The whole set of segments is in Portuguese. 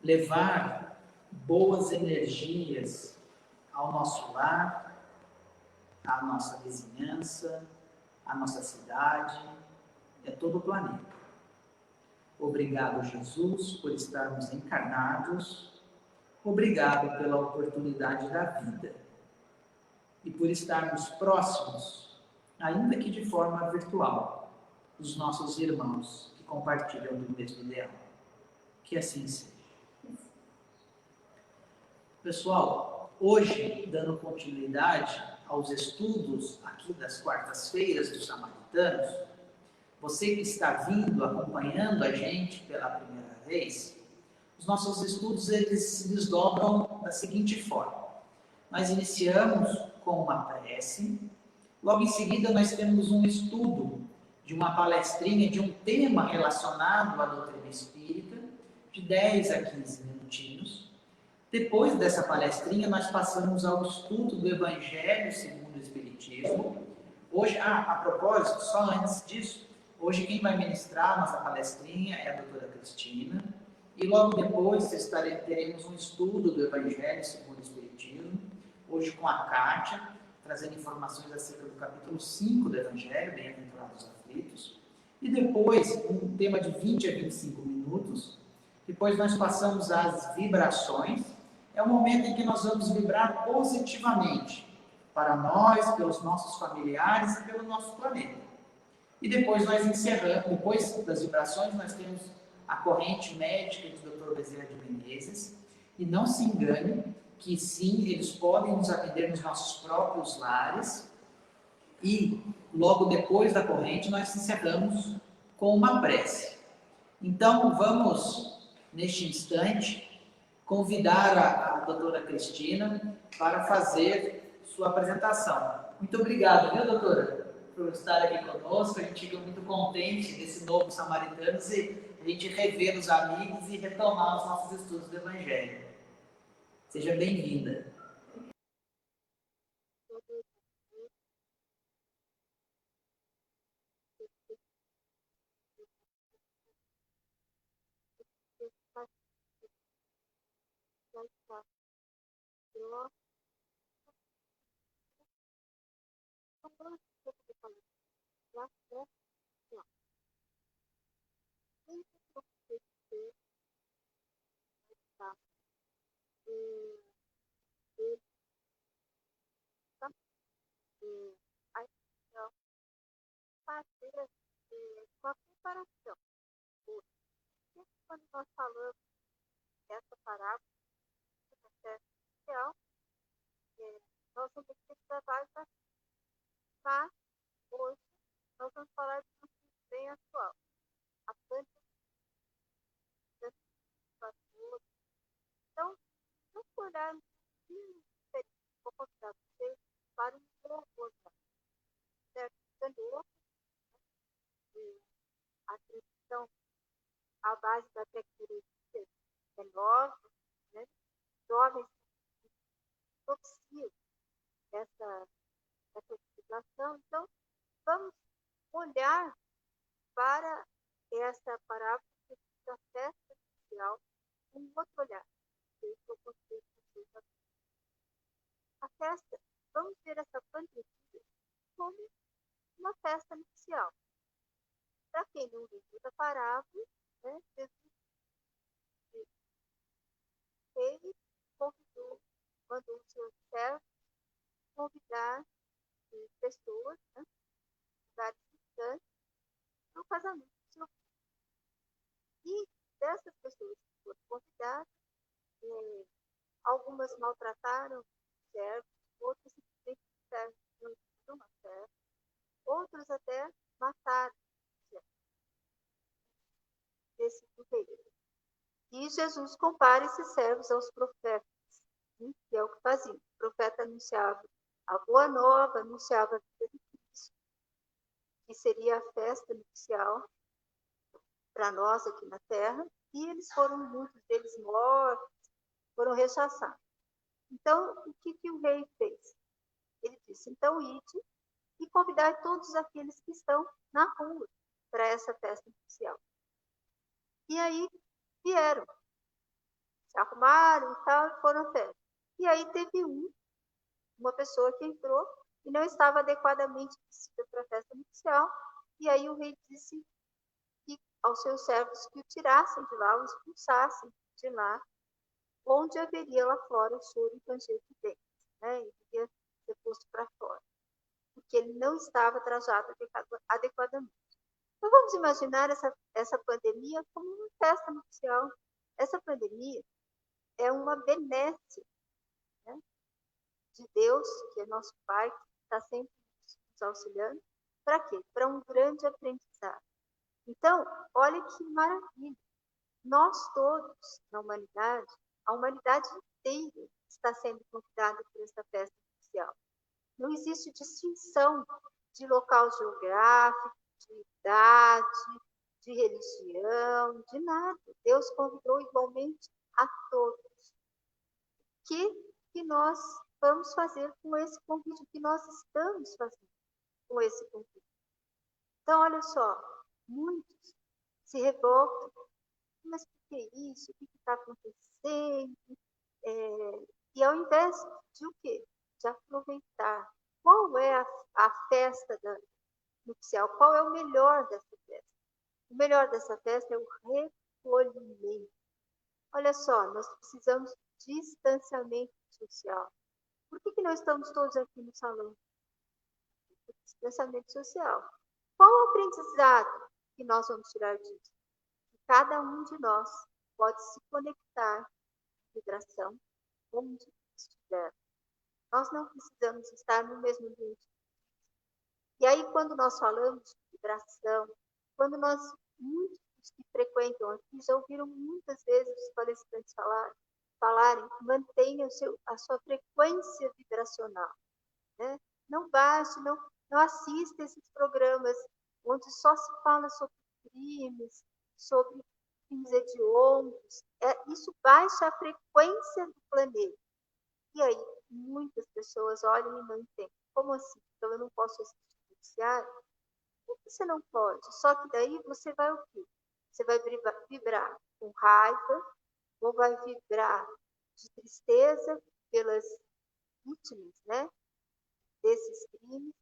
levar boas energias ao nosso lar, à nossa vizinhança, à nossa cidade, a todo o planeta. Obrigado, Jesus, por estarmos encarnados. Obrigado pela oportunidade da vida e por estarmos próximos, ainda que de forma virtual, dos nossos irmãos que compartilham do mesmo ideal. Que assim seja. Pessoal, hoje, dando continuidade aos estudos aqui das quartas-feiras dos Samaritanos, você que está vindo, acompanhando a gente pela primeira vez, os nossos estudos eles se desdobram da seguinte forma. Nós iniciamos com uma prece, logo em seguida nós temos um estudo de uma palestrinha, de um tema relacionado à doutrina espírita, de 10 a 15 minutinhos. Depois dessa palestrinha, nós passamos ao estudo do Evangelho segundo o Espiritismo. Hoje, a propósito, só antes disso, hoje quem vai ministrar a nossa palestrinha é a doutora Cristina, e logo depois teremos um estudo do Evangelho segundo o Espiritismo, hoje com a Kátia, trazendo informações acerca do capítulo 5 do Evangelho, Bem-aventurados aflitos, e depois um tema de 20 a 25 minutos. Depois nós passamos às vibrações. É o momento em que nós vamos vibrar positivamente para nós, pelos nossos familiares e pelo nosso planeta. E depois nós encerramos, depois das vibrações, nós temos a corrente médica do Dr. Bezerra de Menezes. E não se engane que sim, eles podem nos atender nos nossos próprios lares. E logo depois da corrente, nós encerramos com uma prece. Então, vamos, neste instante, convidar a doutora Cristina para fazer sua apresentação. Muito obrigado, viu, doutora, por estar aqui conosco. A gente fica muito contente desse novo Samaritanos e a gente rever os amigos e retomar os nossos estudos do Evangelho. Seja bem-vinda. Fazer com a comparação. Quando nós falamos dessa parábola do processo social, nós vamos ter que trabalhar bastante. Mas, hoje, nós vamos falar de um assunto bem atual. A pandemia das pessoas. Então, vamos olhar um pouquinho diferente. Vou convidar vocês para um novo olhar. Certo? Entendeu? A questão, a base da tecnologia é nova, né? Jovens propiciam essa utilização. Então, vamos olhar para essa parábola da festa social com um outro olhar. A festa, vamos ver essa pandemia como uma festa nupcial. Para quem não viu a parábola, né, Jesus ele convidou, mandou os seus servos convidar pessoas, né, lugares distantes, para o casamento do seu filho. E dessas pessoas que foram convidadas, algumas maltrataram os servos, outras simplesmente servos não uma serva, outros até mataram desse período. E Jesus compara esses servos aos profetas, que é o que faziam. O profeta anunciava a boa nova, anunciava a vida de Cristo, que seria a festa nupcial para nós aqui na Terra, e eles foram, muitos deles mortos, foram rechaçados. Então, o que o rei fez? Ele disse, então ide e convidai todos aqueles que estão na rua para essa festa nupcial. E aí vieram. se arrumaram e tal, e foram à festa. E aí teve uma pessoa que entrou e não estava adequadamente vestida para a festa nupcial, e aí o rei disse que aos seus servos que o tirassem de lá, o expulsassem de lá, onde haveria lá fora o choro e ranger de dentes, né? Ele ia ser posto para fora, porque ele não estava trajado adequadamente. Então vamos imaginar essa pandemia como uma festa nupcial. Essa pandemia é uma benesse, né, de Deus, que é nosso Pai, que está sempre nos auxiliando. Para quê? Para um grande aprendizado. Então, olha que maravilha. Nós todos, na humanidade, a humanidade inteira está sendo convidada por essa festa oficial. Não existe distinção de local geográfico, de idade, de religião, de nada. Deus convidou igualmente a todos. Que nós vamos fazer com esse convite? O que nós estamos fazendo com esse convite? Então, olha só, muitos se revoltam. Mas por que isso? O que está acontecendo? E ao invés de o quê? De aproveitar. Qual é a festa nupcial? Qual é o melhor dessa festa? O melhor dessa festa é o recolhimento. Olha só, nós precisamos de distanciamento social. Por que não estamos todos aqui no salão? Distanciamento social. Qual o aprendizado que nós vamos tirar disso? Que cada um de nós pode se conectar à vibração onde estiver. Nós não precisamos estar no mesmo ambiente. E aí, quando nós falamos de vibração, quando muitos que frequentam aqui, já ouviram muitas vezes os palestrantes falarem, mantenha a sua frequência vibracional. Né? Não baixe, não assista esses programas onde só se fala sobre crimes, sobre crimes hediondos. Isso baixa a frequência do planeta. E aí, muitas pessoas olham e não entendem. Como assim? Então, eu não posso assistir o noticiário? Por que você não pode? Só que daí você vai o quê? Você vai vibrar com raiva, ou vai vibrar de tristeza pelas vítimas, né, desses crimes,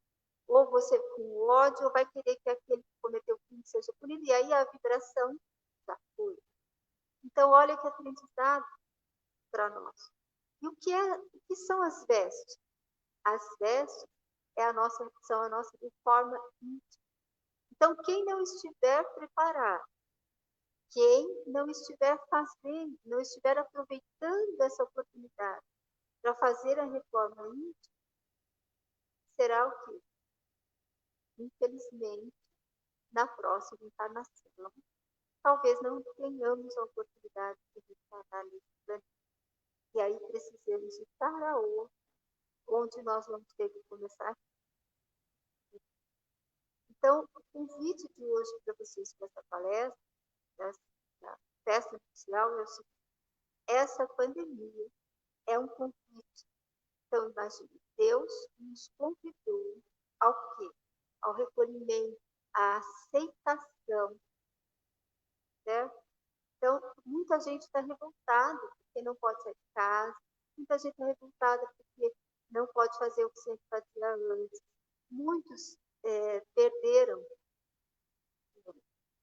ou você com ódio, ou vai querer que aquele que cometeu o crime seja punido, e aí a vibração já foi. Então, olha que aprendizado para nós. E o que são as vestes? As vestes são a nossa reforma íntima. Então, quem não estiver preparado, quem não estiver fazendo, não estiver aproveitando essa oportunidade para fazer a reforma íntima, será o quê? Infelizmente, na próxima encarnação, talvez não tenhamos a oportunidade de reencarnar nesse planeta. E aí precisamos ir para outro, onde nós vamos ter que começar. Então, o convite de hoje para vocês com essa palestra, da festa oficial, é o seguinte: essa pandemia é um convite. Então, imagine, Deus nos convidou ao quê? Ao recolhimento, à aceitação, certo? Então, muita gente está revoltada porque não pode sair de casa, muita gente está revoltada porque não pode fazer o que sempre fazia antes. Muitos perderam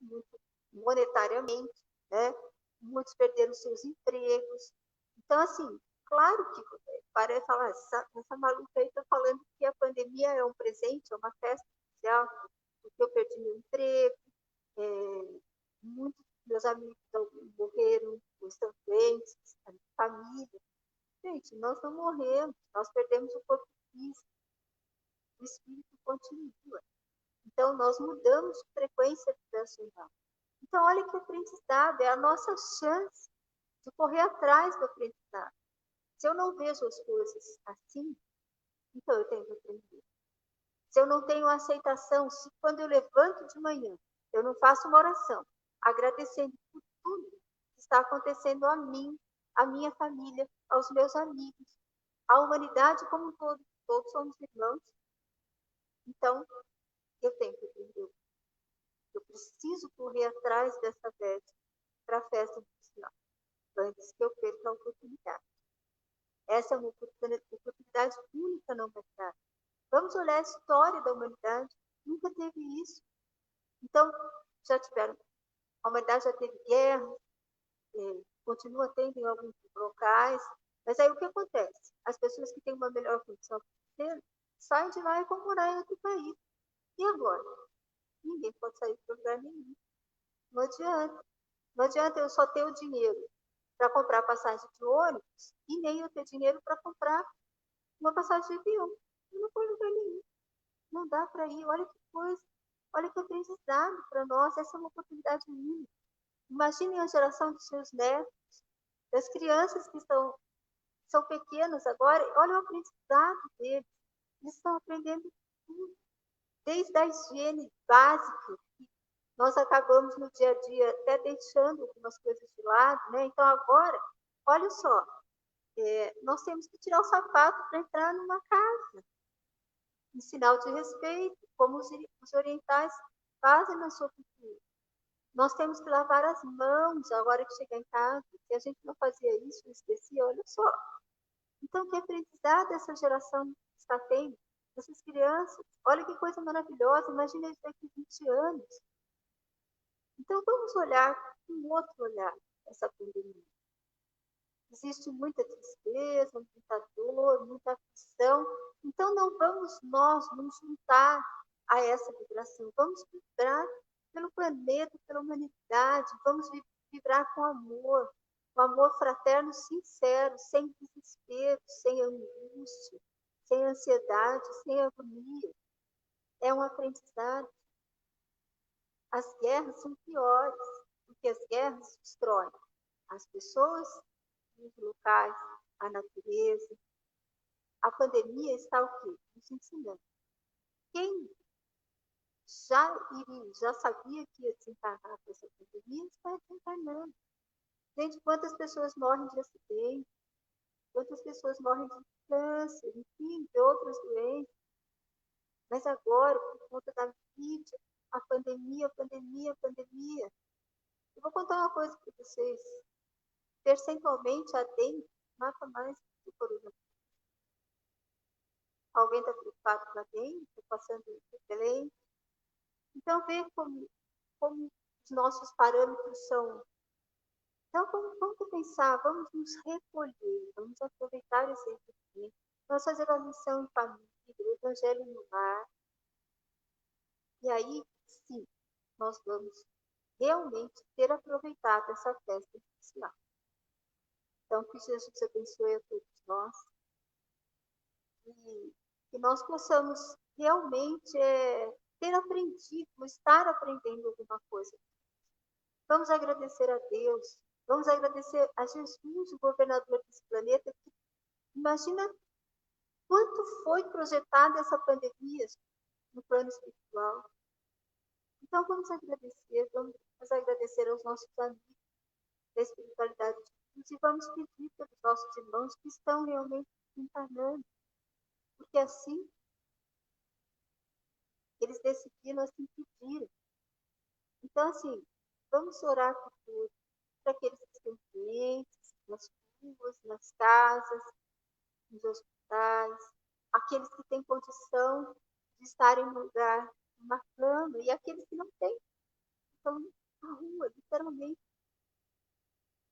muito monetariamente, né? Muitos perderam seus empregos. Então, assim, claro que parece falar, essa maluca aí está falando que a pandemia é um presente, é uma festa social, porque eu perdi meu emprego, muitos meus amigos morreram, estão doentes, a minha família. Gente, nós não morremos, nós perdemos o corpo físico, o espírito continua. Então, nós mudamos de frequência vibracional. Então, olha que aprendizado, é a nossa chance de correr atrás do aprendizado. Se eu não vejo as coisas assim, então eu tenho que aprender. Se eu não tenho aceitação, se quando eu levanto de manhã, eu não faço uma oração, agradecendo por tudo que está acontecendo a mim, à minha família, aos meus amigos, à humanidade como um todo, todos somos irmãos, então eu tenho que aprender. Eu preciso correr atrás dessa festa para a festa oficial. antes que eu perca a oportunidade. Essa é uma oportunidade única na humanidade. Vamos olhar a história da humanidade, nunca teve isso. Então, a humanidade já teve guerra, continua tendo em alguns locais, mas aí o que acontece? As pessoas que têm uma melhor condição financeira saem de lá e vão morar em outro país. E agora? Ninguém pode sair para lugar nenhum. Não adianta. Não adianta eu só ter o dinheiro para comprar passagem de ônibus e nem eu ter dinheiro para comprar uma passagem de avião. Eu não vou em lugar nenhum. Não dá para ir. Olha que coisa. Olha que aprendizado para nós. Essa é uma oportunidade única. Imaginem a geração dos seus netos, das crianças que são pequenas agora. Olha o aprendizado deles. Eles estão aprendendo tudo. Desde a higiene básica, nós acabamos no dia a dia até deixando algumas coisas de lado, né? Então agora, olha só, nós temos que tirar o sapato para entrar numa casa, em sinal de respeito, como os orientais fazem na sua cultura. Nós temos que lavar as mãos a hora que chegar em casa. Se a gente não fazia isso, esquecia, olha só. Então, que aprendizado essa geração está tendo? Essas crianças, olha que coisa maravilhosa, imagina isso daqui 20 anos. Então, vamos olhar com um outro olhar essa pandemia. Existe muita tristeza, muita dor, muita aflição. Então, não vamos nós nos juntar a essa vibração. Vamos vibrar pelo planeta, pela humanidade. Vamos vibrar com amor fraterno sincero, sem desespero, sem angústia, sem ansiedade, sem agonia. É um aprendizado. As guerras são piores, porque as guerras destroem as pessoas, os locais, a natureza. A pandemia está o quê? Nos ensinando. Quem já sabia que ia desencarnar com essa pandemia, está desencarnando. Gente, quantas pessoas morrem de acidente, quantas pessoas morrem de câncer, enfim, de outras doenças. Mas agora, por conta da mídia, a pandemia. Eu vou contar uma coisa para vocês. Percentualmente, a dengue mata mais do que o coronavírus. Alguém está preocupado com a dengue? Está passando repelente? Então, ver como os nossos parâmetros são. Então, vamos pensar, vamos nos recolher, vamos aproveitar esse recolhimento, vamos fazer a lição em família, o evangelho no lar. E aí, sim, nós vamos realmente ter aproveitado essa festa especial. Então, que Jesus abençoe a todos nós e que nós possamos realmente ter aprendido, estar aprendendo alguma coisa. Vamos agradecer a Deus, vamos agradecer a Jesus, o governador desse planeta, que imagina quanto foi projetada essa pandemia no plano espiritual. Então, vamos agradecer aos nossos amigos da espiritualidade de Jesus e vamos pedir pelos nossos irmãos que estão realmente encarnando, porque assim eles decidiram, assim pediram. Então, assim, vamos orar por todos, para aqueles que estão doentes, nas ruas, nas casas, nos hospitais, aqueles que têm condição de estarem no lugar, numa cama, e aqueles que não têm, estão na rua, literalmente,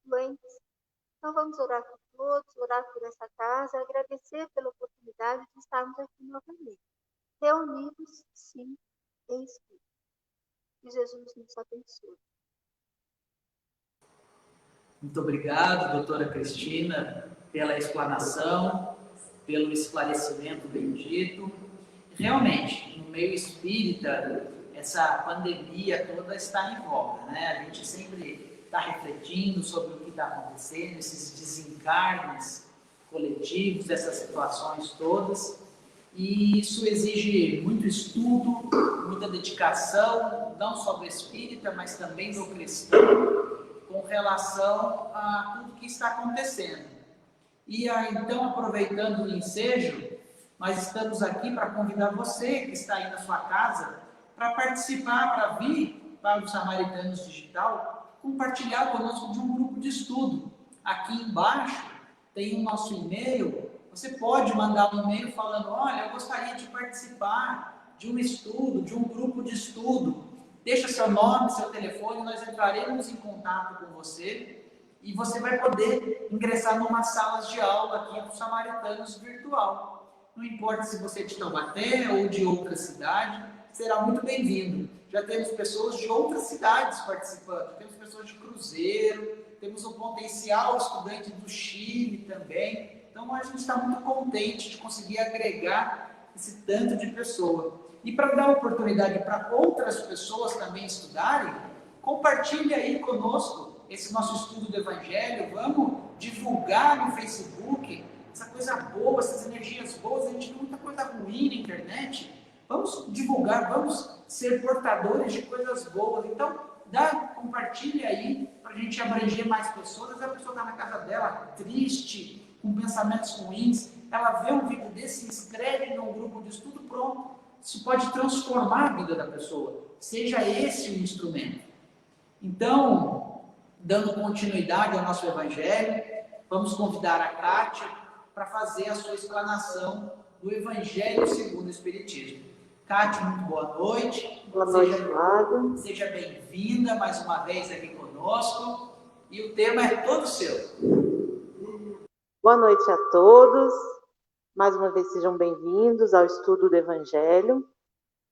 doentes. Então, vamos orar por todos, orar por essa casa, agradecer pela oportunidade de estarmos aqui novamente, reunidos, sim, em espírito. Que Jesus nos abençoe. Muito obrigado, doutora Cristina, pela explanação, pelo esclarecimento bendito. Realmente, no meio espírita, essa pandemia toda está em voga, né? A gente sempre está refletindo sobre o que está acontecendo, esses desencarnes coletivos, essas situações todas, e isso exige muito estudo, muita dedicação, não só do espírita, mas também do cristão, com relação a tudo que está acontecendo. E então, aproveitando o ensejo, nós estamos aqui para convidar você que está aí na sua casa para participar, para vir para o Samaritanos Digital, compartilhar conosco de um grupo de estudo. Aqui embaixo tem o nosso e-mail. Você pode mandar um e-mail falando, olha, eu gostaria de participar de um estudo, de um grupo de estudo. Deixa seu nome, seu telefone, nós entraremos em contato com você e você vai poder ingressar numa sala de aula aqui do Samaritanos virtual. Não importa se você é de Taubaté ou de outra cidade, será muito bem-vindo. Já temos pessoas de outras cidades participando, temos pessoas de Cruzeiro, temos um potencial estudante do Chile também. Então a gente está muito contente de conseguir agregar esse tanto de pessoa. E para dar oportunidade para outras pessoas também estudarem, compartilhe aí conosco esse nosso estudo do Evangelho, vamos divulgar no Facebook essa coisa boa, essas energias boas, a gente tem muita coisa ruim na internet, vamos divulgar, vamos ser portadores de coisas boas, então compartilhe aí para a gente abranger mais pessoas. Às vezes a pessoa está na casa dela, triste, com pensamentos ruins, ela vê um vídeo desse, se inscreve num grupo de estudo, pronto, isso pode transformar a vida da pessoa, seja esse o instrumento. Então, dando continuidade ao nosso Evangelho, vamos convidar a Kátia para fazer a sua explanação do Evangelho segundo o Espiritismo. Kátia, muito boa noite. Boa noite, Flávio. Seja bem-vinda mais uma vez aqui conosco. E o tema é todo seu. Boa noite a todos. Mais uma vez sejam bem-vindos ao estudo do Evangelho.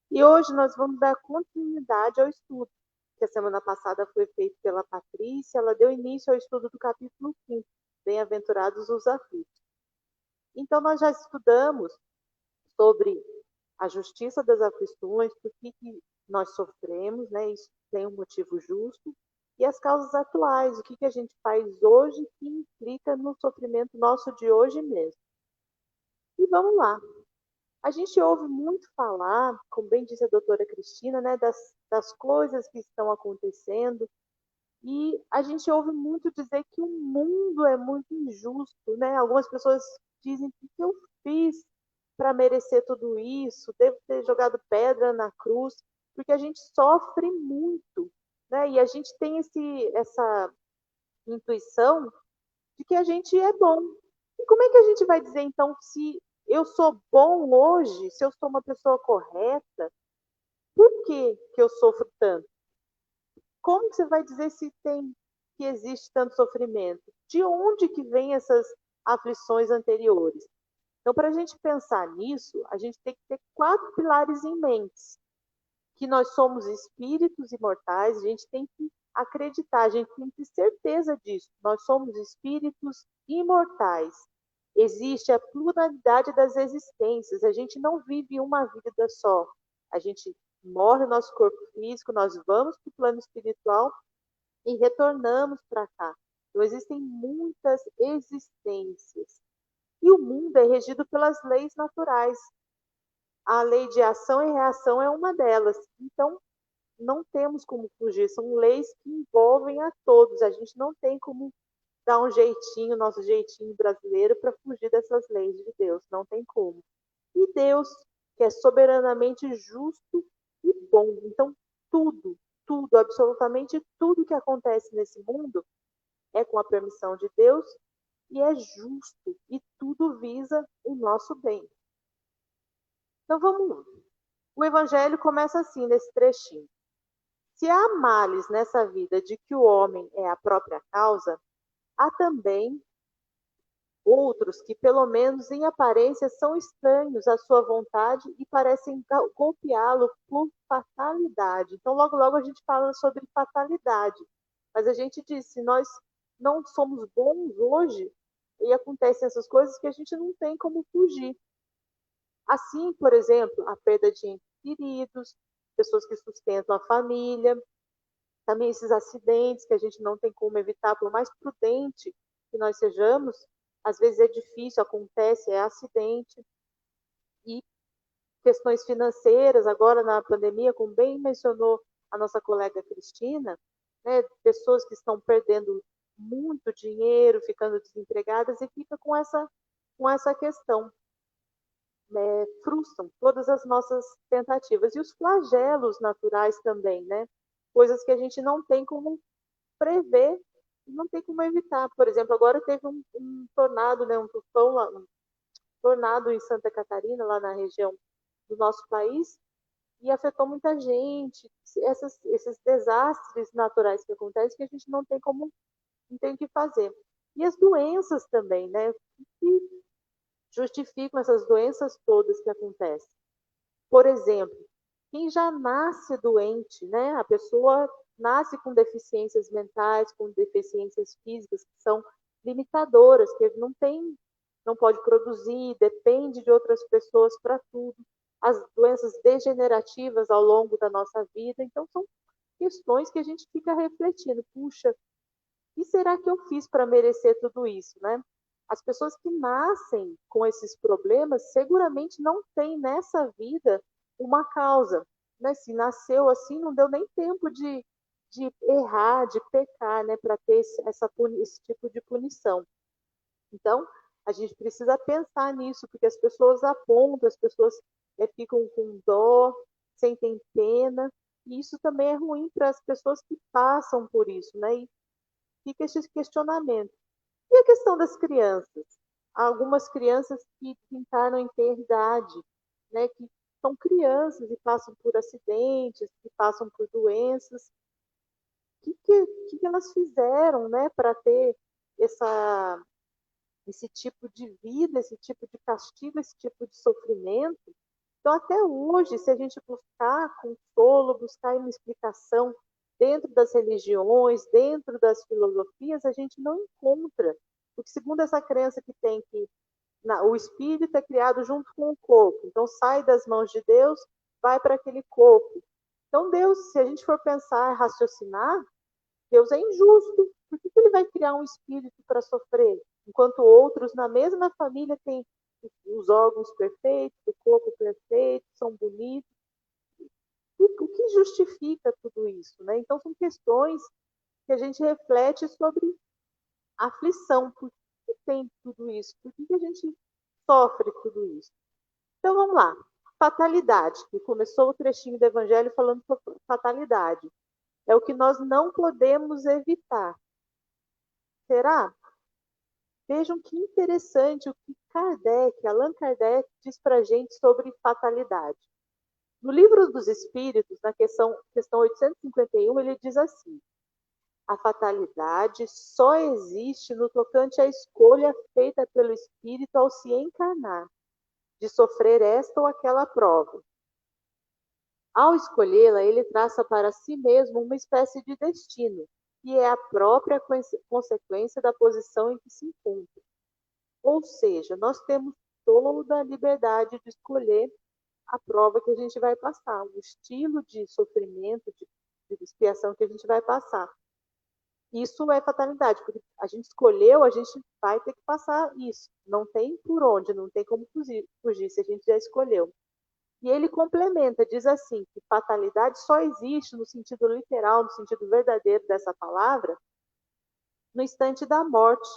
E hoje nós vamos dar continuidade ao estudo, que a semana passada foi feito pela Patrícia. Ela deu início ao estudo do capítulo 5, Bem-aventurados os aflitos. Então, nós já estudamos sobre a justiça das aflições, por que nós sofremos, né? Isso tem um motivo justo, e as causas atuais, o que a gente faz hoje que implica no sofrimento nosso de hoje mesmo. E vamos lá. A gente ouve muito falar, como bem disse a doutora Cristina, né, das coisas que estão acontecendo, e a gente ouve muito dizer que o mundo é muito injusto, né? Algumas pessoas dizem que eu fiz para merecer tudo isso, devo ter jogado pedra na cruz, porque a gente sofre muito, né? E a gente tem essa intuição de que a gente é bom. E como é que a gente vai dizer, então, se eu sou bom hoje, se eu sou uma pessoa correta, por que eu sofro tanto? Como que você vai dizer que existe tanto sofrimento? De onde que vem essas aflições anteriores? Então, para a gente pensar nisso, a gente tem que ter 4 pilares em mente. Que nós somos espíritos imortais, a gente tem que acreditar, a gente tem que ter certeza disso. Nós somos espíritos imortais. Existe a pluralidade das existências, a gente não vive uma vida só. A gente morre o nosso corpo físico, nós vamos para o plano espiritual e retornamos para cá. Então, existem muitas existências. E o mundo é regido pelas leis naturais. A lei de ação e reação é uma delas. Então, não temos como fugir. São leis que envolvem a todos. A gente não tem como dar um jeitinho, nosso jeitinho brasileiro, para fugir dessas leis de Deus. Não tem como. E Deus, que é soberanamente justo e bom. Então, tudo, absolutamente tudo que acontece nesse mundo é com a permissão de Deus e é justo. E tudo visa o nosso bem. Então, vamos lá. O Evangelho começa assim, nesse trechinho. Se há males nessa vida de que o homem é a própria causa, há também outros que, pelo menos em aparência, são estranhos à sua vontade e parecem golpeá-lo por fatalidade. Então, logo, logo a gente fala sobre fatalidade. Mas a gente diz, se nós não somos bons hoje, e acontecem essas coisas que a gente não tem como fugir. Assim, por exemplo, a perda de entes queridos, pessoas que sustentam a família, também esses acidentes que a gente não tem como evitar, por mais prudente que nós sejamos, às vezes é difícil, acontece, é acidente. E questões financeiras, agora na pandemia, como bem mencionou a nossa colega Cristina, né, pessoas que estão perdendo muito dinheiro, ficando desempregadas e fica com essa questão. Frustram todas as nossas tentativas. E os flagelos naturais também, né? Coisas que a gente não tem como prever e não tem como evitar. Por exemplo, agora teve um tornado, né, um tufão lá, um tornado em Santa Catarina, lá na região do nosso país, e afetou muita gente. Esses desastres naturais que acontecem que a gente não tem o que fazer. E as doenças também, né? Que justificam essas doenças todas que acontecem. Por exemplo, quem já nasce doente, né? A pessoa nasce com deficiências mentais, com deficiências físicas que são limitadoras, que não pode produzir, depende de outras pessoas para tudo. As doenças degenerativas ao longo da nossa vida, então são questões que a gente fica refletindo. Puxa, o que será que eu fiz para merecer tudo isso, né? As pessoas que nascem com esses problemas seguramente não têm nessa vida uma causa, né? Se nasceu assim, não deu nem tempo de errar, de pecar, né? Para ter esse tipo de punição. Então, a gente precisa pensar nisso, porque as pessoas apontam, as pessoas ficam com dó, sentem pena, e isso também é ruim para as pessoas que passam por isso, né? E fica esse questionamento. E a questão das crianças? Há algumas crianças que encarnam em ter idade, né? Que são crianças e passam por acidentes, que passam por doenças. O que elas fizeram, né? Para ter esse tipo de vida, esse tipo de castigo, esse tipo de sofrimento? Então, até hoje, se a gente buscar consolo, buscar uma explicação dentro das religiões, dentro das filosofias, a gente não encontra. Porque, segundo essa crença que tem que o espírito é criado junto com o corpo, então sai das mãos de Deus, vai para aquele corpo. Então, Deus, se a gente for pensar, raciocinar, Deus é injusto. Por que ele vai criar um espírito para sofrer? Enquanto outros na mesma família têm os órgãos perfeitos, o corpo perfeito, são bonitos. O que justifica tudo isso, né? Então, são questões que a gente reflete sobre a aflição. Por que tem tudo isso? Por que a gente sofre tudo isso? Então, vamos lá. Fatalidade, que começou o trechinho do Evangelho falando sobre fatalidade. É o que nós não podemos evitar. Será? Vejam que interessante o que Allan Kardec diz para a gente sobre fatalidade. No Livro dos Espíritos, na questão 851, ele diz assim: a fatalidade só existe no tocante à escolha feita pelo espírito ao se encarnar, de sofrer esta ou aquela prova. Ao escolhê-la, ele traça para si mesmo uma espécie de destino, que é a própria consequência da posição em que se encontra. Ou seja, nós temos toda a liberdade de escolher a prova que a gente vai passar, o estilo de sofrimento, de expiação que a gente vai passar. Isso é fatalidade, porque a gente escolheu, a gente vai ter que passar isso. Não tem por onde, não tem como fugir se a gente já escolheu. E ele complementa, diz assim, que fatalidade só existe no sentido literal, no sentido verdadeiro dessa palavra, no instante da morte.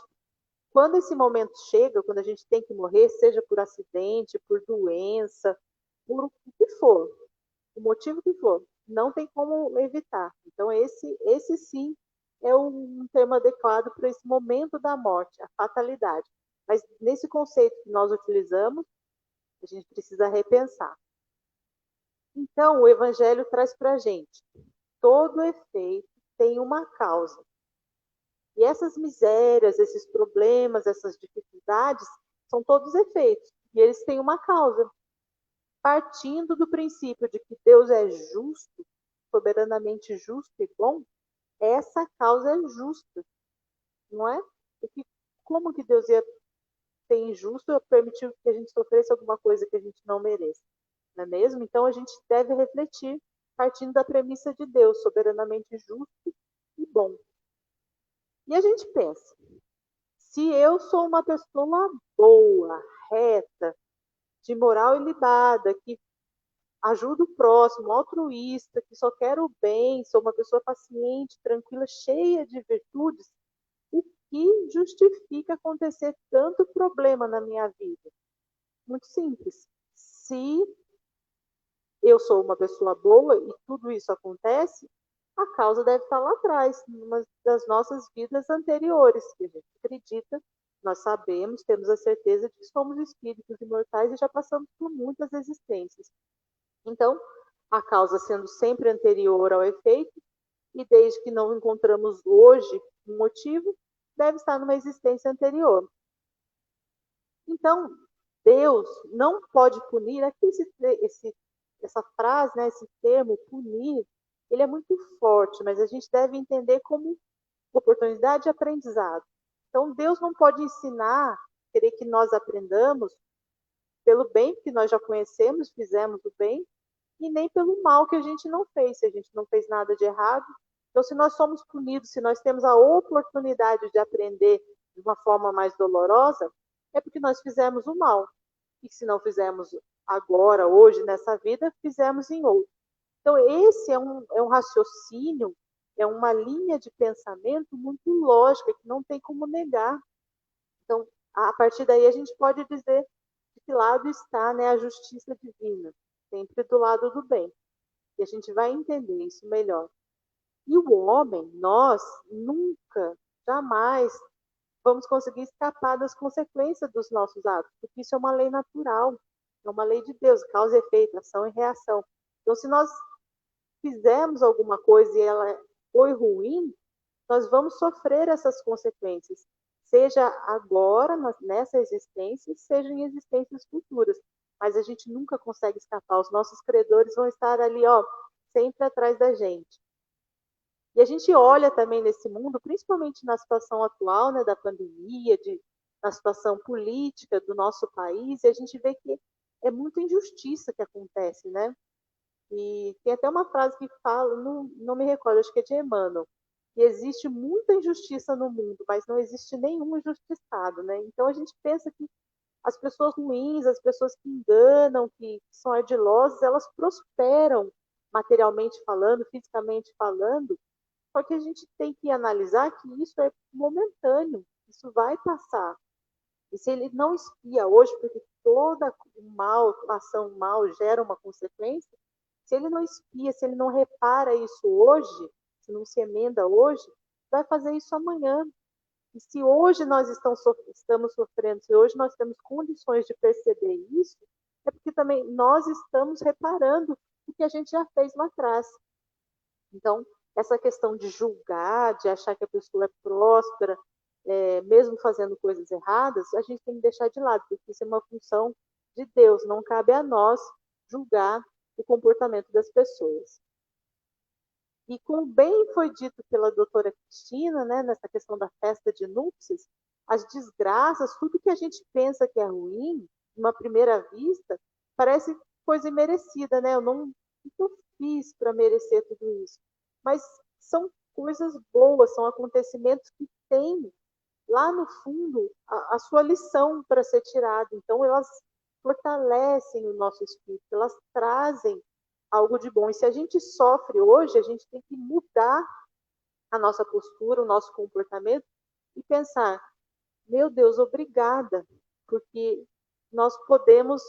Quando esse momento chega, quando a gente tem que morrer, seja por acidente, por doença, por o que for, o motivo que for, não tem como evitar. Então, esse sim é um termo adequado para esse momento da morte, a fatalidade. Mas nesse conceito que nós utilizamos, a gente precisa repensar. Então, o Evangelho traz para a gente: todo efeito tem uma causa. E essas misérias, esses problemas, essas dificuldades, são todos efeitos. E eles têm uma causa. Partindo do princípio de que Deus é justo, soberanamente justo e bom, essa causa é justa, não é? Porque como que Deus ia ser injusto e permitir que a gente sofresse alguma coisa que a gente não merece? Não é mesmo? Então a gente deve refletir partindo da premissa de Deus, soberanamente justo e bom. E a gente pensa, se eu sou uma pessoa boa, reta, de moral ilibada, que ajuda o próximo, altruísta, que só quer o bem, sou uma pessoa paciente, tranquila, cheia de virtudes, o que justifica acontecer tanto problema na minha vida? Muito simples. Se eu sou uma pessoa boa e tudo isso acontece, A causa deve estar lá atrás, numa das nossas vidas anteriores, que a gente acredita, nós sabemos, temos a certeza de que somos espíritos imortais e já passamos por muitas existências. Então, a causa sendo sempre anterior ao efeito, e desde que não encontramos hoje um motivo, deve estar numa existência anterior. Então, Deus não pode punir. Aqui essa frase, né, esse termo, punir, ele é muito forte, mas a gente deve entender como oportunidade de aprendizado. Então, Deus não pode ensinar, querer que nós aprendamos pelo bem, porque nós já conhecemos, fizemos o bem, e nem pelo mal que a gente não fez, se a gente não fez nada de errado. Então, se nós somos punidos, se nós temos a oportunidade de aprender de uma forma mais dolorosa, é porque nós fizemos o mal. E se não fizemos agora, hoje, nessa vida, fizemos em outro. Então, esse é um raciocínio, é uma linha de pensamento muito lógica, que não tem como negar. Então, a partir daí, a gente pode dizer de que lado está, né, a justiça divina, sempre do lado do bem. E a gente vai entender isso melhor. E o homem, nós, nunca, jamais vamos conseguir escapar das consequências dos nossos atos, porque isso é uma lei natural, é uma lei de Deus, causa e efeito, ação e reação. Então, se nós fizermos alguma coisa e ela foi ruim, nós vamos sofrer essas consequências, seja agora, nessa existência, seja em existências futuras. Mas a gente nunca consegue escapar, os nossos credores vão estar ali, ó, sempre atrás da gente. E a gente olha também nesse mundo, principalmente na situação atual, né, da pandemia, na situação política do nosso país, e a gente vê que é muita injustiça que acontece, né? E tem até uma frase que fala, não me recordo, acho que é de Emmanuel, que existe muita injustiça no mundo, mas não existe nenhum injustiçado, né? Então a gente pensa que as pessoas ruins, as pessoas que enganam, que são ardilosas, elas prosperam materialmente falando, fisicamente falando, só que a gente tem que analisar que isso é momentâneo, isso vai passar. E se ele não espia hoje, porque toda ação mal gera uma consequência, se ele não espia, se ele não repara isso hoje, se não se emenda hoje, vai fazer isso amanhã. E se hoje nós estamos sofrendo, se hoje nós temos condições de perceber isso, é porque também nós estamos reparando o que a gente já fez lá atrás. Então, essa questão de julgar, de achar que a pessoa é próspera, mesmo fazendo coisas erradas, a gente tem que deixar de lado, porque isso é uma função de Deus, não cabe a nós julgar o comportamento das pessoas. E como bem foi dito pela doutora Cristina, né, nessa questão da festa de núpcias, as desgraças, tudo que a gente pensa que é ruim, numa primeira vista, parece coisa imerecida, né? Eu não fiz para merecer tudo isso. Mas são coisas boas, são acontecimentos que têm lá no fundo a sua lição para ser tirada. Então, elas fortalecem o nosso espírito, elas trazem algo de bom. E se a gente sofre hoje, a gente tem que mudar a nossa postura, o nosso comportamento e pensar, meu Deus, obrigada, porque nós podemos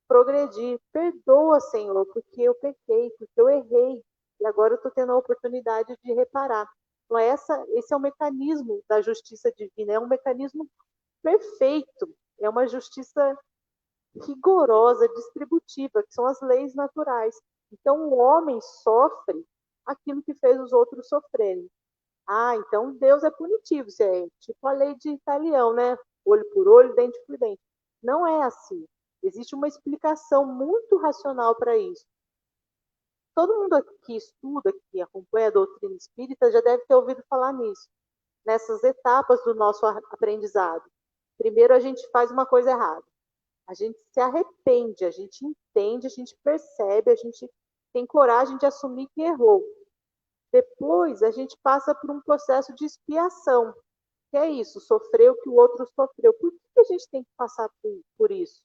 progredir. Perdoa, Senhor, porque eu pequei, porque eu errei. E agora eu estou tendo a oportunidade de reparar. Então, esse é o mecanismo da justiça divina, é um mecanismo perfeito, é uma justiça rigorosa, distributiva, que são as leis naturais. Então, o homem sofre aquilo que fez os outros sofrerem. Ah, então Deus é punitivo, isso é tipo a lei de Italião, né? Olho por olho, dente por dente. Não é assim. Existe uma explicação muito racional para isso. Todo mundo aqui que estuda, que acompanha a doutrina espírita, já deve ter ouvido falar nisso, nessas etapas do nosso aprendizado. Primeiro, a gente faz uma coisa errada. A gente se arrepende, a gente entende, a gente percebe, a gente tem coragem de assumir que errou. Depois, a gente passa por um processo de expiação, que é isso, sofrer o que o outro sofreu. Por que a gente tem que passar por isso?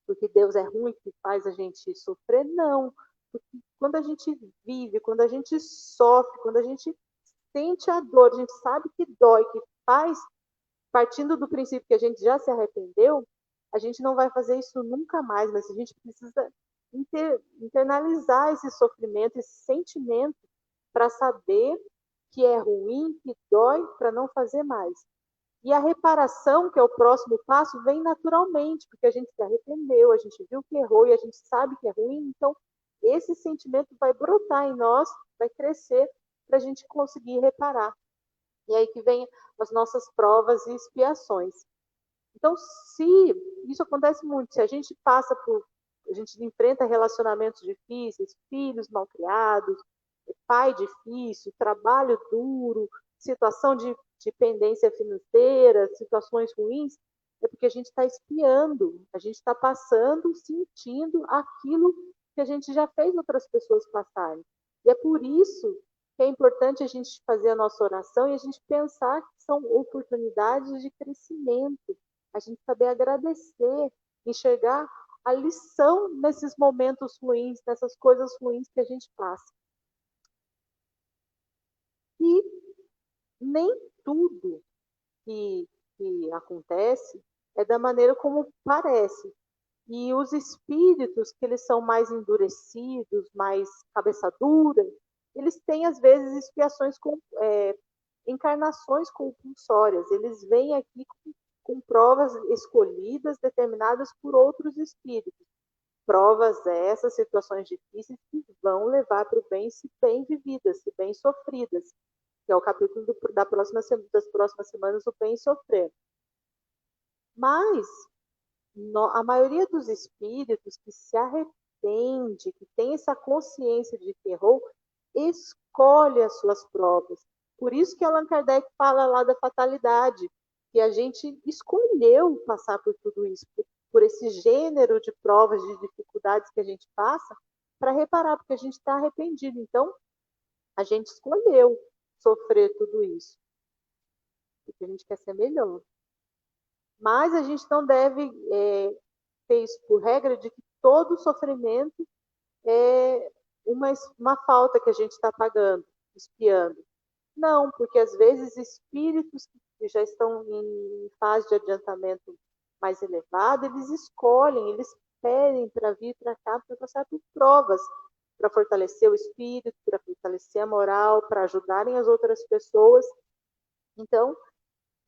Porque Deus é ruim que faz a gente sofrer? Não. Porque quando a gente vive, quando a gente sofre, quando a gente sente a dor, a gente sabe que dói, que faz, partindo do princípio que a gente já se arrependeu, a gente não vai fazer isso nunca mais, mas a gente precisa internalizar esse sofrimento, esse sentimento, para saber que é ruim, que dói, para não fazer mais. E a reparação, que é o próximo passo, vem naturalmente, porque a gente se arrependeu, a gente viu que errou e a gente sabe que é ruim, então esse sentimento vai brotar em nós, vai crescer para a gente conseguir reparar. E aí que vem as nossas provas e expiações. Então, se isso acontece muito, se a gente a gente enfrenta relacionamentos difíceis, filhos malcriados, pai difícil, trabalho duro, situação de dependência financeira, situações ruins, é porque a gente está espiando, a gente está passando, sentindo aquilo que a gente já fez outras pessoas passarem. E é por isso que é importante a gente fazer a nossa oração e a gente pensar que são oportunidades de crescimento, a gente saber agradecer, enxergar a lição nesses momentos ruins, nessas coisas ruins que a gente passa. E nem tudo que acontece é da maneira como parece. E os espíritos, que eles são mais endurecidos, mais cabeça dura, eles têm, às vezes, expiações encarnações compulsórias. Eles vêm aqui com provas escolhidas, determinadas por outros espíritos. Provas essas, situações difíceis, que vão levar para o bem, se bem vividas, se bem sofridas, que é o capítulo das próximas semanas, o bem sofrer. Mas a maioria dos espíritos que se arrepende, que tem essa consciência de que errou, escolhe as suas provas. Por isso que Allan Kardec fala lá da fatalidade, que a gente escolheu passar por tudo isso, por esse gênero de provas, de dificuldades que a gente passa, para reparar, porque a gente está arrependido. Então, a gente escolheu sofrer tudo isso, porque a gente quer ser melhor. Mas a gente não deve ter isso por regra de que todo sofrimento é uma falta que a gente está pagando, espiando. Não, porque às vezes espíritos que já estão em fase de adiantamento mais elevado, eles escolhem, eles pedem para vir para cá para passar por provas, para fortalecer o espírito, para fortalecer a moral, para ajudarem as outras pessoas. Então,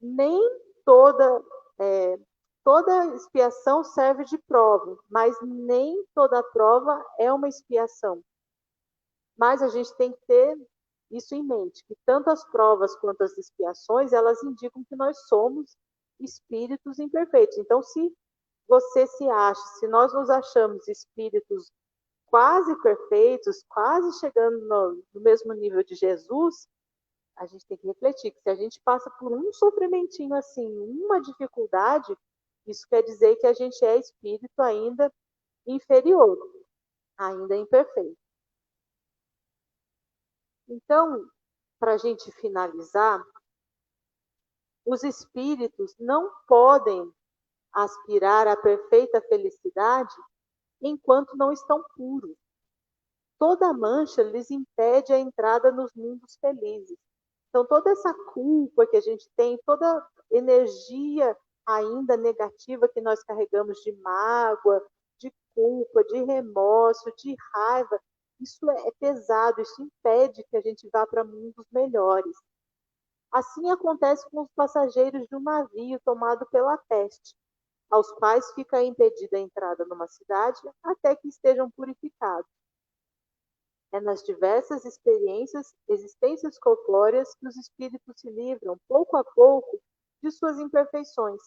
nem toda expiação serve de prova, mas nem toda prova é uma expiação. Mas a gente tem que ter isso em mente, que tanto as provas quanto as expiações, elas indicam que nós somos espíritos imperfeitos. Então, se você se acha, se nós nos achamos espíritos quase perfeitos, quase chegando no mesmo nível de Jesus, a gente tem que refletir que se a gente passa por um sofrimentinho assim, uma dificuldade, isso quer dizer que a gente é espírito ainda inferior, ainda imperfeito. Então, para a gente finalizar, os espíritos não podem aspirar à perfeita felicidade enquanto não estão puros. Toda mancha lhes impede a entrada nos mundos felizes. Então, toda essa culpa que a gente tem, toda energia ainda negativa que nós carregamos de mágoa, de culpa, de remorso, de raiva, isso é pesado, isso impede que a gente vá para mundos melhores. Assim acontece com os passageiros de um navio tomado pela peste, aos quais fica impedida a entrada numa cidade até que estejam purificados. É nas diversas existências corpóreas que os espíritos se livram, pouco a pouco, de suas imperfeições.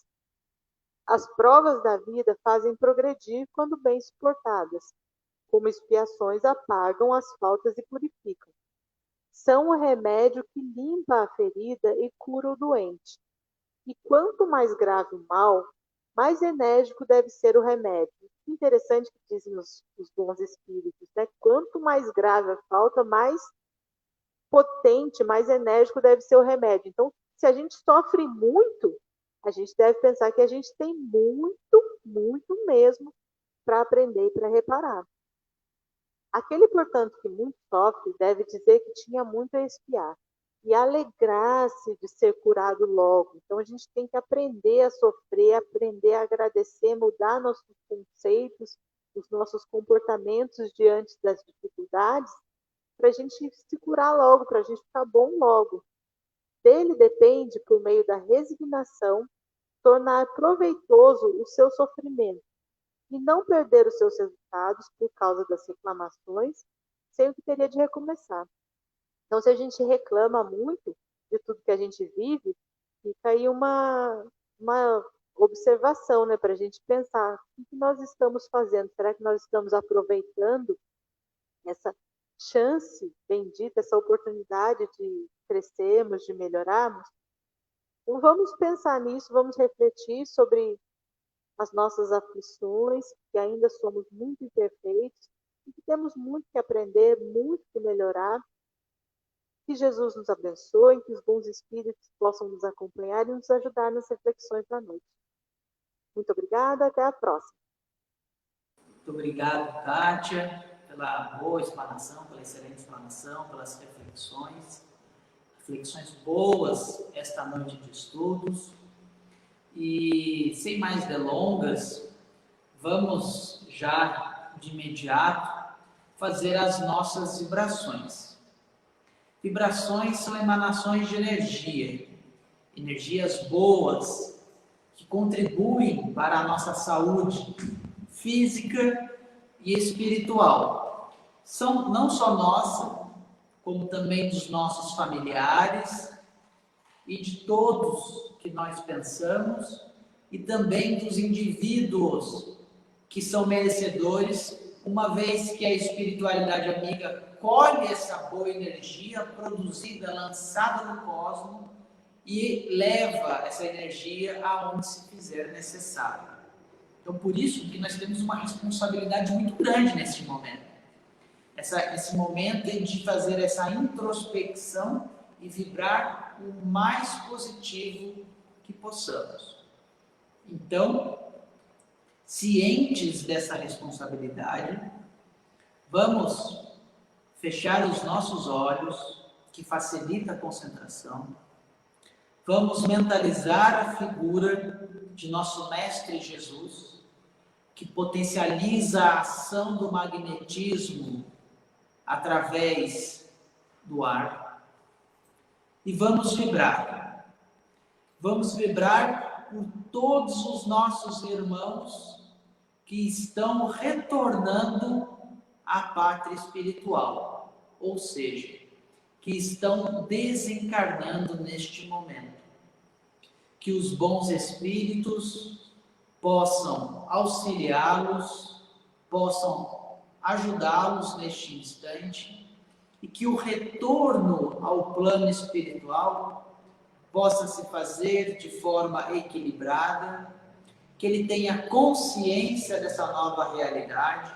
As provas da vida fazem progredir quando bem suportadas, como expiações apagam as faltas e purificam. São o remédio que limpa a ferida e cura o doente. E quanto mais grave o mal, mais enérgico deve ser o remédio. Interessante que dizem os bons espíritos, né? Quanto mais grave a falta, mais potente, mais enérgico deve ser o remédio. Então, se a gente sofre muito, a gente deve pensar que a gente tem muito, muito mesmo para aprender e para reparar. Aquele, portanto, que muito sofre, deve dizer que tinha muito a expiar e alegrar-se de ser curado logo. Então, a gente tem que aprender a sofrer, aprender a agradecer, mudar nossos conceitos, os nossos comportamentos diante das dificuldades, para a gente se curar logo, para a gente ficar bom logo. Dele depende, por meio da resignação, tornar proveitoso o seu sofrimento e não perder os seus resultados por causa das reclamações, sem o que teria de recomeçar. Então, se a gente reclama muito de tudo que a gente vive, fica aí uma observação, né, para a gente pensar o que nós estamos fazendo. Será que nós estamos aproveitando essa chance bendita, essa oportunidade de crescermos, de melhorarmos? Então, vamos pensar nisso, vamos refletir sobre as nossas aflições, que ainda somos muito imperfeitos e que temos muito que aprender, muito que melhorar. Que Jesus nos abençoe, que os bons espíritos possam nos acompanhar e nos ajudar nas reflexões da noite. Muito obrigada, até a próxima. Muito obrigado, Kátia, pela boa explanação, pela excelente explanação, pelas reflexões boas esta noite de estudos. E, sem mais delongas, vamos já de imediato fazer as nossas vibrações. Vibrações são emanações de energia, energias boas, que contribuem para a nossa saúde física e espiritual. São não só nossa, como também dos nossos familiares e de todos que nós pensamos, e também dos indivíduos que são merecedores, uma vez que a espiritualidade amiga colhe essa boa energia produzida, lançada no cosmos, e leva essa energia aonde se fizer necessário. Então, por isso que nós temos uma responsabilidade muito grande nesse momento. Esse momento é de fazer essa introspecção e vibrar o mais positivo que possamos. Então, cientes dessa responsabilidade, vamos fechar os nossos olhos, que facilita a concentração. Vamos mentalizar a figura de nosso Mestre Jesus, que potencializa a ação do magnetismo através do ar. E vamos vibrar. Vamos vibrar por todos os nossos irmãos que estão retornando à pátria espiritual, ou seja, que estão desencarnando neste momento. Que os bons espíritos possam auxiliá-los, possam ajudá-los neste instante, e que o retorno ao plano espiritual possa se fazer de forma equilibrada, que ele tenha consciência dessa nova realidade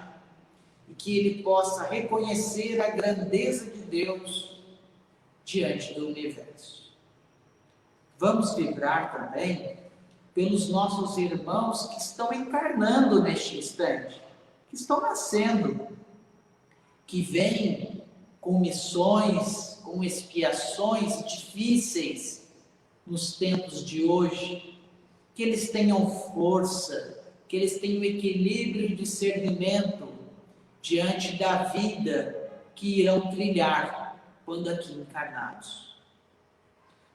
e que ele possa reconhecer a grandeza de Deus diante do universo. Vamos vibrar também pelos nossos irmãos que estão encarnando neste instante, que estão nascendo, que vêm com missões, com expiações difíceis nos tempos de hoje, que eles tenham força, que eles tenham equilíbrio e discernimento diante da vida que irão trilhar quando aqui encarnados.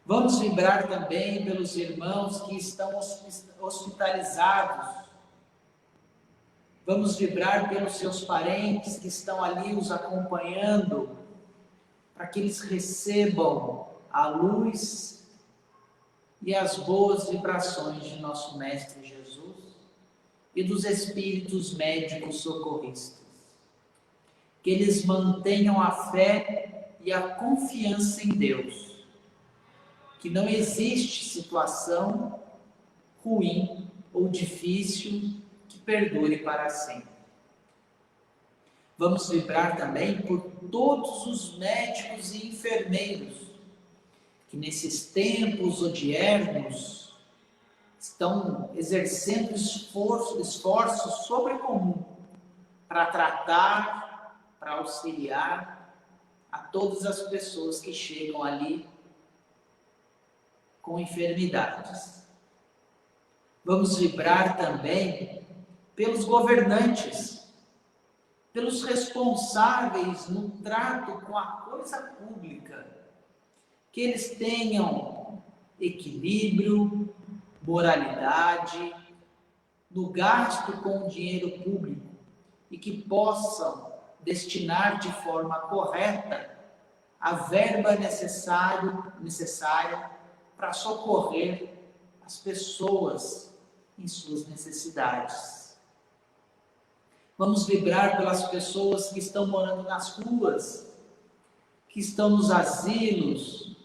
Vamos vibrar também pelos irmãos que estão hospitalizados. Vamos vibrar pelos seus parentes que estão ali os acompanhando, para que eles recebam a luz e as boas vibrações de nosso Mestre Jesus e dos espíritos médicos socorristas. Que eles mantenham a fé e a confiança em Deus. Que não existe situação ruim ou difícil que perdure para sempre. Vamos vibrar também por todos os médicos e enfermeiros que nesses tempos odiernos estão exercendo esforços sobrecomum para tratar, para auxiliar a todas as pessoas que chegam ali com enfermidades. Vamos vibrar também pelos governantes, pelos responsáveis no trato com a coisa pública, que eles tenham equilíbrio, moralidade no gasto com o dinheiro público e que possam destinar de forma correta a verba necessária para socorrer as pessoas em suas necessidades. Vamos vibrar pelas pessoas que estão morando nas ruas, que estão nos asilos,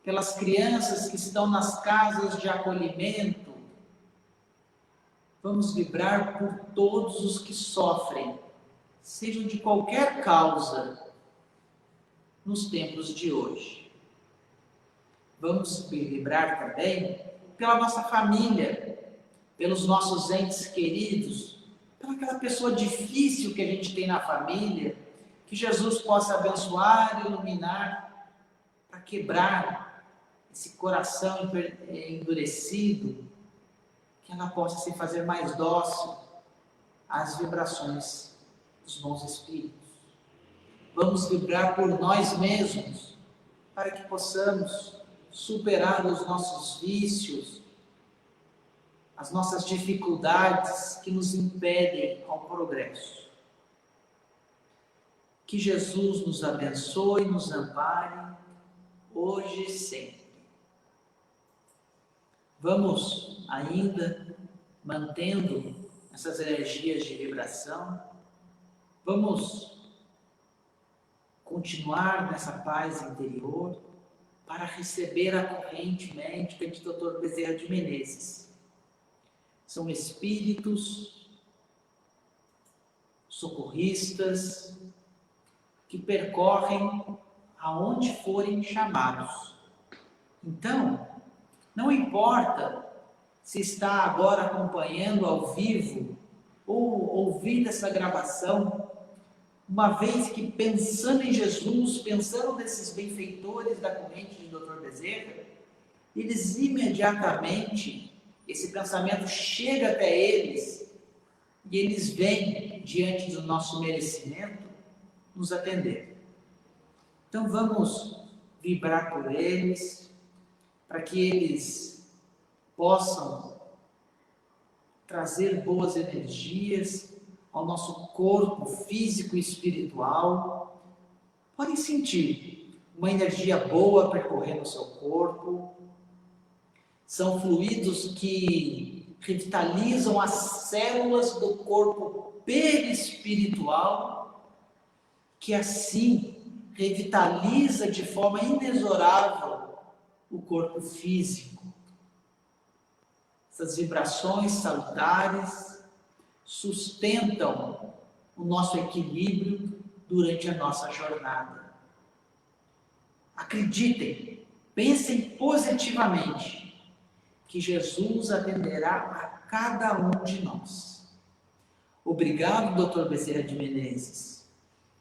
pelas crianças que estão nas casas de acolhimento. Vamos vibrar por todos os que sofrem, sejam de qualquer causa, nos tempos de hoje. Vamos vibrar também pela nossa família, pelos nossos entes queridos, pela aquela pessoa difícil que a gente tem na família, que Jesus possa abençoar e iluminar para quebrar esse coração endurecido, que ela possa se fazer mais dócil às vibrações dos bons espíritos. Vamos vibrar por nós mesmos, para que possamos superar os nossos vícios, as nossas dificuldades que nos impedem ao progresso. Que Jesus nos abençoe e nos ampare, hoje e sempre. Vamos ainda mantendo essas energias de vibração, vamos continuar nessa paz interior para receber a corrente médica de Dr. Bezerra de Menezes. São espíritos socorristas que percorrem aonde forem chamados. Então, não importa se está agora acompanhando ao vivo ou ouvindo essa gravação, uma vez que pensando em Jesus, pensando nesses benfeitores da corrente de Dr. Bezerra, eles imediatamente, esse pensamento chega até eles e eles vêm diante do nosso merecimento nos atender. Então vamos vibrar por eles, para que eles possam trazer boas energias ao nosso corpo físico e espiritual. Podem sentir uma energia boa percorrendo o seu corpo. São fluidos que revitalizam as células do corpo perispiritual, que assim revitaliza de forma inexorável o corpo físico. Essas vibrações salutares sustentam o nosso equilíbrio durante a nossa jornada. Acreditem, pensem positivamente, que Jesus atenderá a cada um de nós. Obrigado, Dr. Bezerra de Menezes.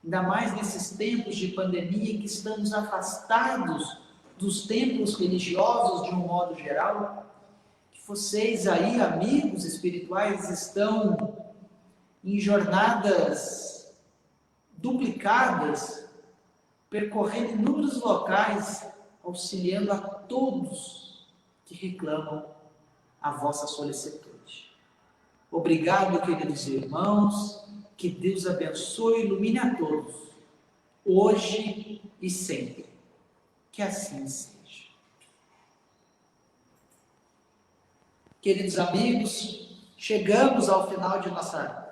Ainda mais nesses tempos de pandemia que estamos afastados dos templos religiosos de um modo geral, que vocês aí, amigos espirituais, estão em jornadas duplicadas, percorrendo inúmeros locais, auxiliando a todos que reclamam a vossa solicitude. Obrigado, queridos irmãos, que Deus abençoe e ilumine a todos, hoje e sempre. Que assim seja. Queridos amigos, chegamos ao final de nossa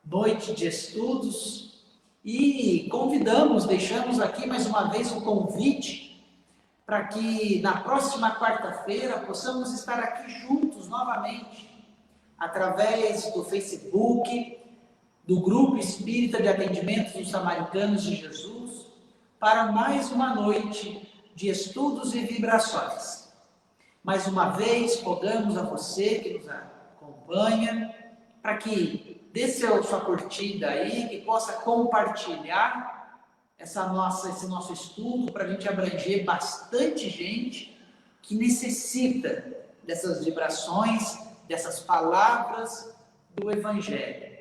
noite de estudos e deixamos aqui mais uma vez um convite para que na próxima quarta-feira possamos estar aqui juntos novamente, através do Facebook, do Grupo Espírita de Atendimento dos Samaritanos de Jesus, para mais uma noite de estudos e vibrações. Mais uma vez, rogamos a você que nos acompanha, para que dê sua curtida aí, que possa compartilhar esse nosso estudo, para a gente abranger bastante gente que necessita dessas vibrações, dessas palavras do Evangelho.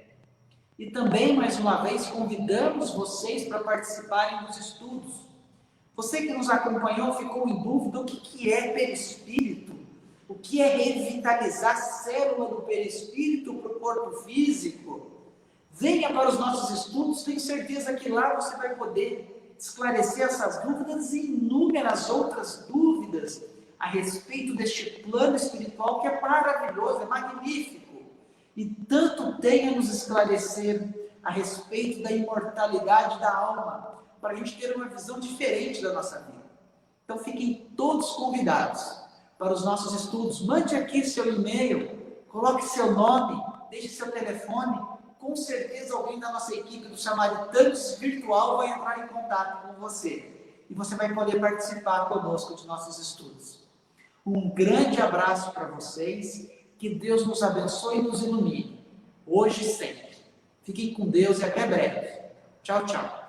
E também, mais uma vez, convidamos vocês para participarem dos estudos. Você que nos acompanhou ficou em dúvida o que é perispírito? O que é revitalizar a célula do perispírito para o corpo físico? Venha para os nossos estudos, tenho certeza que lá você vai poder esclarecer essas dúvidas e inúmeras outras dúvidas a respeito deste plano espiritual que é maravilhoso, é magnífico. E tanto tem a nos esclarecer a respeito da imortalidade da alma, para a gente ter uma visão diferente da nossa vida. Então fiquem todos convidados para os nossos estudos. Mande aqui seu e-mail, coloque seu nome, deixe seu telefone. Com certeza alguém da nossa equipe do Samaritanos Virtual vai entrar em contato com você. E você vai poder participar conosco de nossos estudos. Um grande abraço para vocês. Que Deus nos abençoe e nos ilumine. Hoje e sempre. Fiquem com Deus e até breve. Tchau, tchau.